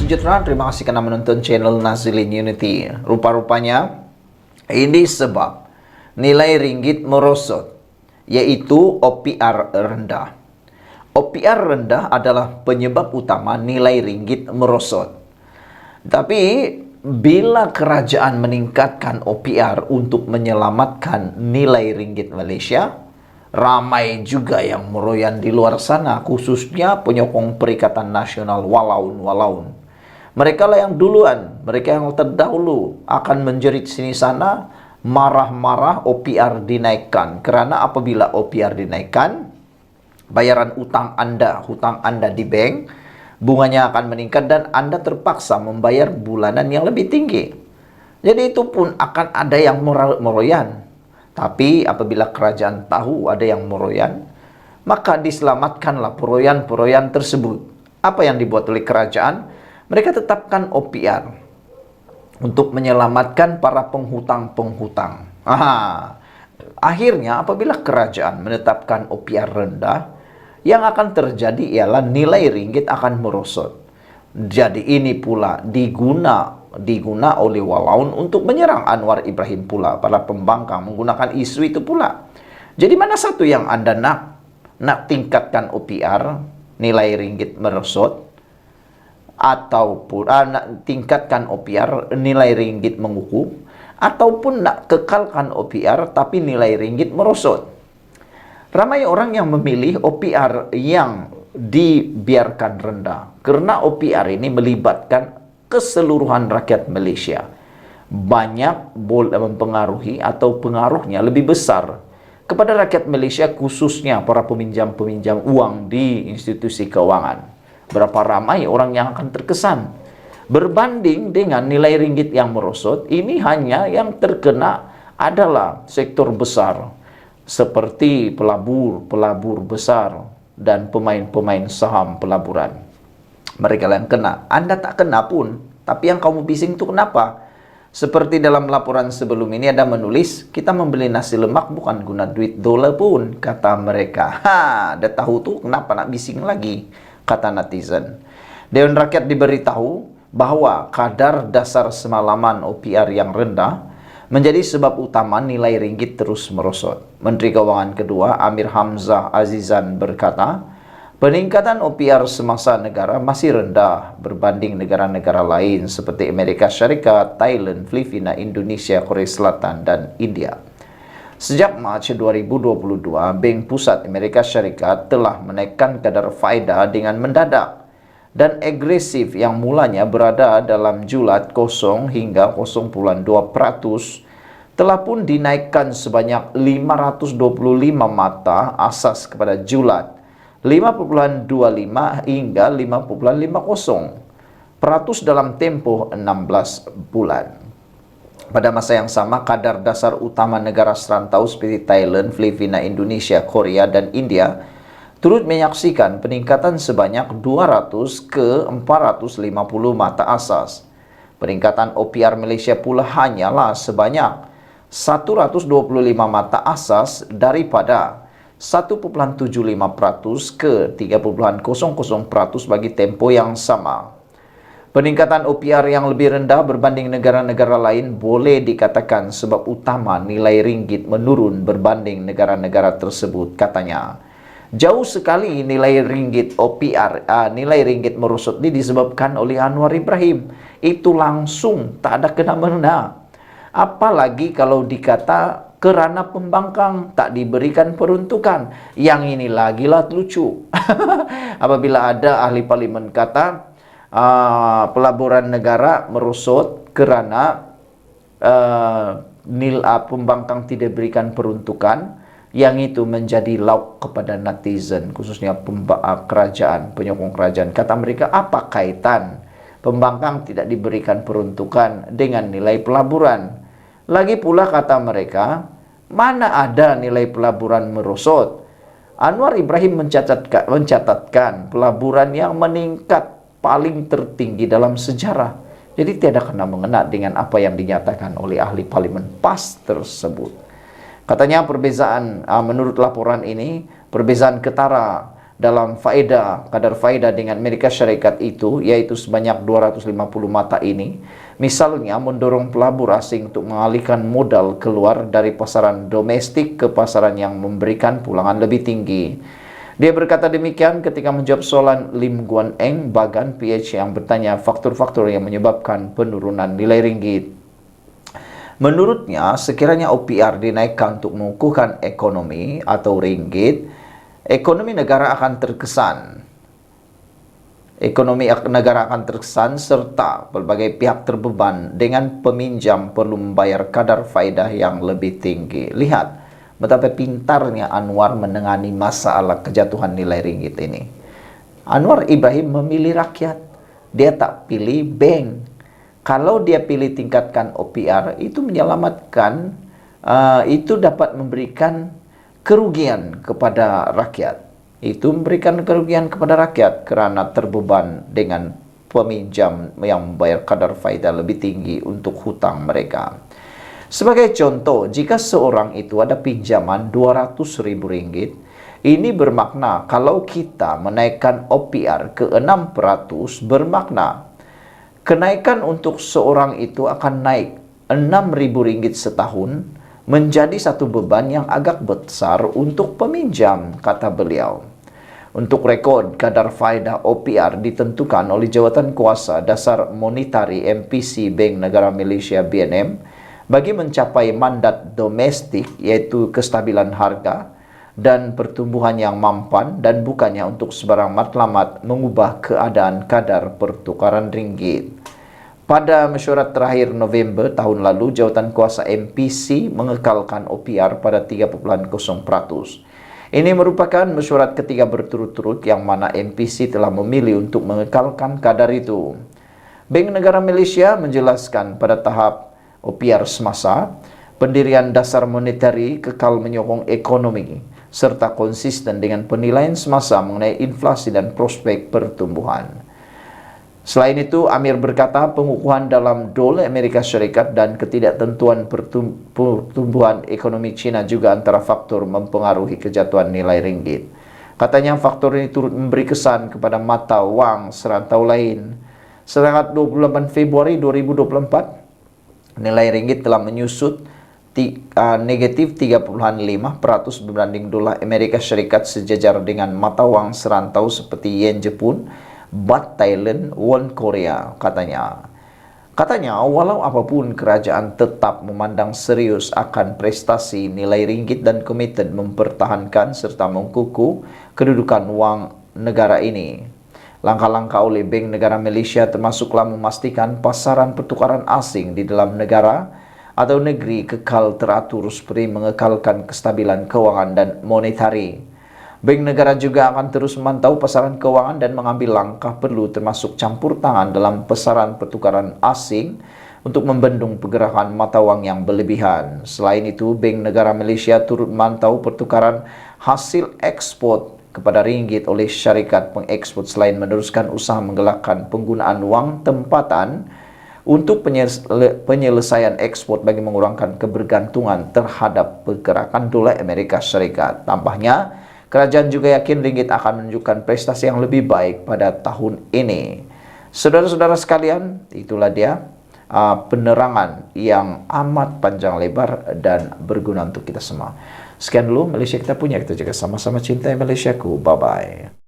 sejahtera, terima kasih karena menonton channel Nazilin Unity. Rupa-rupanya ini sebab nilai ringgit merosot, yaitu OPR rendah. OPR rendah adalah penyebab utama nilai ringgit merosot. Tapi bila kerajaan meningkatkan OPR untuk menyelamatkan nilai ringgit Malaysia, ramai juga yang meroyan di luar sana, khususnya penyokong Perikatan Nasional Walaun. Mereka lah yang duluan, mereka yang terdahulu akan menjerit sini sana, marah-marah OPR dinaikkan. Kerana apabila OPR dinaikkan, bayaran hutang Anda di bank, bunganya akan meningkat dan Anda terpaksa membayar bulanan yang lebih tinggi. Jadi itu pun akan ada yang meroyan. Tapi apabila kerajaan tahu ada yang meroyan, maka diselamatkanlah peroyan-peroyan tersebut. Apa yang dibuat oleh kerajaan? Mereka tetapkan OPR untuk menyelamatkan para penghutang-penghutang. Akhirnya apabila kerajaan menetapkan OPR rendah, yang akan terjadi ialah nilai ringgit akan merosot. Jadi ini pula diguna oleh Walaun untuk menyerang Anwar Ibrahim pula, para pembangkang menggunakan isu itu pula. Jadi mana satu yang Anda nak tingkatkan OPR, nilai ringgit merosot, ataupun nak tingkatkan OPR, nilai ringgit mengukuh, ataupun nak kekalkan OPR tapi nilai ringgit merosot. Ramai orang yang memilih OPR yang dibiarkan rendah, karena OPR ini melibatkan keseluruhan rakyat Malaysia. Banyak boleh mempengaruhi atau pengaruhnya lebih besar kepada rakyat Malaysia, khususnya para peminjam-peminjam uang di institusi keuangan. Berapa ramai orang yang akan terkesan. Berbanding dengan nilai ringgit yang merosot, ini hanya yang terkena adalah sektor besar seperti pelabur besar dan pemain-pemain saham pelaburan. Mereka yang kena. Anda tak kena pun, tapi yang kamu bising itu kenapa? Seperti dalam laporan sebelum ini ada menulis, kita membeli nasi lemak bukan guna duit dolar pun, kata mereka. Dah tahu tuh kenapa nak bising lagi, kata netizen. Dewan Rakyat diberitahu bahwa kadar dasar semalaman OPR yang rendah menjadi sebab utama nilai ringgit terus merosot. Menteri Keuangan kedua, Amir Hamzah Azizan berkata, peningkatan OPR semasa negara masih rendah berbanding negara-negara lain seperti Amerika Syarikat, Thailand, Filipina, Indonesia, Korea Selatan, dan India. Sejak Mac 2022, Bank Pusat Amerika Syarikat telah menaikkan kadar faedah dengan mendadak dan agresif yang mulanya berada dalam julat 0 hingga 0,2%, telah pun dinaikkan sebanyak 525 mata asas kepada julat 5,25 hingga 5,50% dalam tempoh 16 bulan. Pada masa yang sama, kadar dasar utama negara serantau seperti Thailand, Filipina, Indonesia, Korea, dan India turut menyaksikan peningkatan sebanyak 200 ke 450 mata asas. Peningkatan OPR Malaysia pula hanyalah sebanyak 125 mata asas daripada 1,75% ke 3,00% bagi tempo yang sama. Peningkatan OPR yang lebih rendah berbanding negara-negara lain boleh dikatakan sebab utama nilai ringgit menurun berbanding negara-negara tersebut, katanya. Jauh sekali nilai ringgit OPR, nilai ringgit merosot ini disebabkan oleh Anwar Ibrahim. Itu langsung tak ada kena-mena. Apalagi kalau dikata kerana pembangkang tak diberikan peruntukan. Yang ini lagi lah lucu. Apabila ada ahli parlimen kata pelaburan negara merosot kerana pembangkang tidak diberikan peruntukan, yang itu menjadi lauk kepada netizen, khususnya kerajaan, penyokong kerajaan. Kata mereka, apa kaitan pembangkang tidak diberikan peruntukan dengan nilai pelaburan? Lagi pula kata mereka, mana ada nilai pelaburan merosot? Anwar Ibrahim mencatatkan pelaburan yang meningkat paling tertinggi dalam sejarah. Jadi tiada kena mengena dengan apa yang dinyatakan oleh ahli parlimen PAS tersebut. Katanya perbezaan, menurut laporan ini, perbezaan ketara dalam kadar faedah dengan Amerika Syarikat itu, yaitu sebanyak 250 mata ini, misalnya mendorong pelabur asing untuk mengalihkan modal keluar dari pasaran domestik ke pasaran yang memberikan pulangan lebih tinggi. Dia berkata demikian ketika menjawab soalan Lim Guan Eng, Bagan PH, yang bertanya faktor-faktor yang menyebabkan penurunan nilai ringgit. Menurutnya, sekiranya OPR dinaikkan untuk mengukuhkan ekonomi atau ringgit, ekonomi negara akan terkesan. Ekonomi negara akan terkesan serta berbagai pihak terbeban dengan peminjam perlu membayar kadar faedah yang lebih tinggi. Lihat betapa pintarnya Anwar menangani masalah kejatuhan nilai ringgit ini. Anwar Ibrahim memilih rakyat. Dia tak pilih bank. Kalau dia pilih tingkatkan OPR, itu menyelamatkan, itu dapat memberikan kerugian kepada rakyat. Itu memberikan kerugian kepada rakyat kerana terbeban dengan peminjam yang membayar kadar faedah lebih tinggi untuk hutang mereka. Sebagai contoh, jika seorang itu ada pinjaman Rp200.000, ini bermakna kalau kita menaikkan OPR ke 6%, bermakna kenaikan untuk seorang itu akan naik Rp6.000 setahun, menjadi satu beban yang agak besar untuk peminjam, kata beliau. Untuk rekod, kadar faedah OPR ditentukan oleh Jawatan Kuasa Dasar Monetari MPC Bank Negara Malaysia BNM bagi mencapai mandat domestik, yaitu kestabilan harga dan pertumbuhan yang mampan, dan bukannya untuk sebarang matlamat mengubah keadaan kadar pertukaran ringgit. Pada mesyuarat terakhir November tahun lalu, Jawatan Kuasa MPC mengekalkan OPR pada 3.0%. Ini merupakan mesyuarat ketiga berturut-turut yang mana MPC telah memilih untuk mengekalkan kadar itu. Bank Negara Malaysia menjelaskan pada tahap OPR semasa, pendirian dasar monetari kekal menyokong ekonomi serta konsisten dengan penilaian semasa mengenai inflasi dan prospek pertumbuhan. Selain itu, Amir berkata pengukuhan dalam dolar Amerika Syarikat dan ketidaktentuan pertumbuhan ekonomi China juga antara faktor mempengaruhi kejatuhan nilai ringgit. Katanya faktor ini turut memberi kesan kepada mata wang serantau lain. Sedangkan 28 Februari 2024, nilai ringgit telah menyusut negatif 3.5% berbanding dolar Amerika Syarikat sejajar dengan mata wang serantau seperti yen Jepun, Baht Thailand, won Korea, katanya. Katanya, walau apapun kerajaan tetap memandang serius akan prestasi nilai ringgit dan komited mempertahankan serta mengkukuh kedudukan wang negara ini. Langkah-langkah oleh Bank Negara Malaysia termasuklah memastikan pasaran pertukaran asing di dalam negara atau negeri kekal teratur seperti mengekalkan kestabilan keuangan dan monetari. Bank negara juga akan terus memantau pasaran keuangan dan mengambil langkah perlu termasuk campur tangan dalam pasaran pertukaran asing untuk membendung pergerakan mata wang yang berlebihan. Selain itu, Bank Negara Malaysia turut memantau pertukaran hasil ekspor kepada ringgit oleh syarikat pengekspor selain meneruskan usaha menggalakkan penggunaan wang tempatan untuk penyelesaian ekspor bagi mengurangkan kebergantungan terhadap pergerakan dolar Amerika Syarikat. Tambahnya, kerajaan juga yakin ringgit akan menunjukkan prestasi yang lebih baik pada tahun ini. Saudara-saudara sekalian, itulah dia penerangan yang amat panjang lebar dan berguna untuk kita semua. Sekian dulu Malaysia kita punya, kita jaga sama-sama cintai Malaysiaku. Bye-bye.